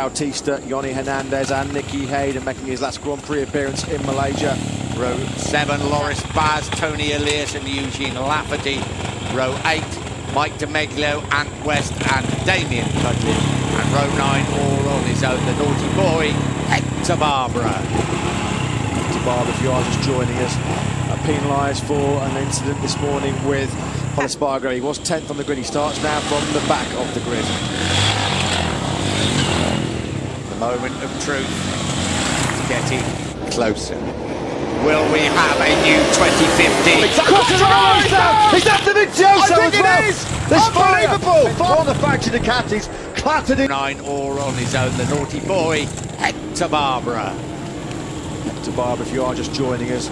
Bautista, Yoni Hernandez and Nicky Hayden making his last Grand Prix appearance in Malaysia. Row 7, Loris Baz, Tony Elias and Eugene Lafferty. Row 8, Mike DeMeglio, Ant West and Damien Cudlin. And row 9, all on his own, the naughty boy, Hector Barbara. Hector Barbara, if you are just joining us, penalised for an incident this morning with Espargaro. He was 10th on the grid. He starts now from the back of the grid. The moment of truth is getting closer. Will we have a new 2015? He's after Vizioso as well. There's unbelievable! Fire the factory Ducatis clattered in. 9 all on his own, the naughty boy, Hector Barbara. Hector Barbara, if you are just joining us,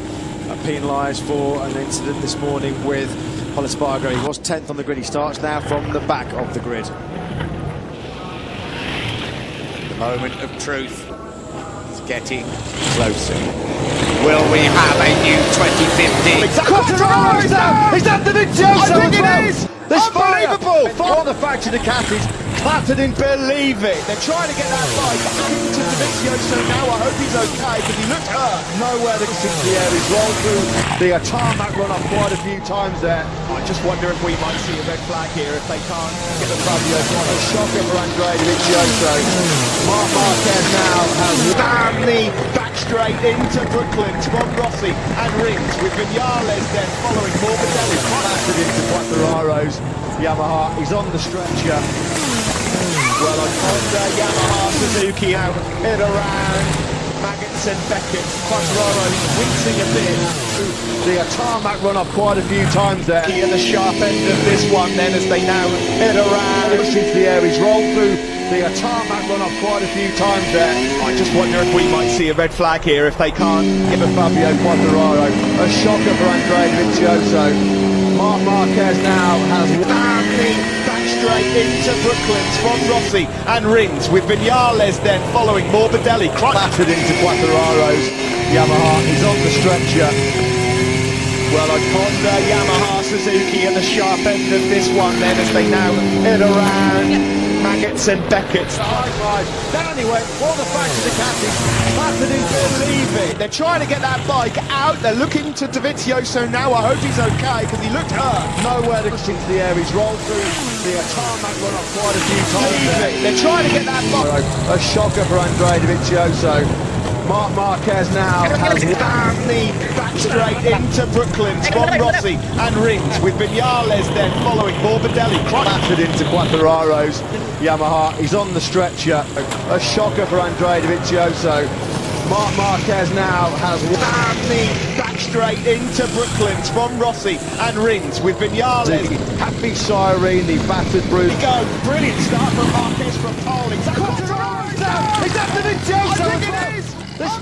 penalised for an incident this morning with Espargaro. He was 10th on the grid. He starts now from the back of the grid. The moment of truth is getting closer. Will we have a new 2015? He's after Vizioso as well. There's unbelievable! Fire the factory Ducatis clattered in. Believe it. They're trying to get that bike into Vizioso now. I hope he's okay because he looked hurt. Nowhere to see the air. He's rolled through the tarmac run off quite a few times there. I just wonder if we might see a red flag here if they can't get the Fabio. What a shocker for Andrea Vizioso. Marc Marquez now has Family back straight into Brooklyn from Rossi and Rings with Vinales then following Morbidelli. blasted into Quattararo's Yamaha. He's on the stretcher. Well, on Honda, Yamaha, Suzuki out in around Maggots and Beckett. Quattararo wincing a bit. The tarmac run off quite a few times there. At the sharp end of this one then as they now head around. Pushed into the air. He's rolled through the tarmac run off quite a few times there. I just wonder if we might see a red flag here if they can't Give a Fabio Quattararo a shocker for Andrea Vizioso. Marc Marquez now has family back straight into Brooklyn from Rossi and Rings with Vinales then following Morbidelli. clattered into Quattararo's Yamaha. He's on the stretcher. Well, on Honda, Yamaha, Suzuki at the sharp end of this one then as they now head around Maggots and Beckett. Down he went, all the facts of the Ducatis clattered into. Believe it. They're trying to get that bike out. They're looking to Dovizioso now. I hope he's okay because he looked hurt. Nowhere to push into the air. He's rolled through the tarmac run off quite a few times there. They're trying to get that bike. A shocker for Andrea Dovizioso. Marc Marquez now has family back straight into Brooklyn from Rossi and Rings with Vinales then following Morbidelli. clattered into Quattararo's Yamaha. He's on the stretcher. A shocker for Andrea Dovizioso. Marc Marquez now has family back straight into Brooklyn from Rossi and Rings with Vinales. Happy Siren, the battered bruise. Go, brilliant start from Marquez from pole. He's after Vizioso. I think it is. There's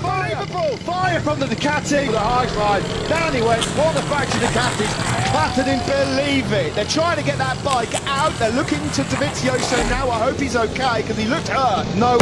fire from the Ducati. The high side. Down he went. All the factory Ducatis clattered in. Believe it. They're trying to get that bike out. They're looking to Dovizioso now. I hope he's okay because he looked hurt. No.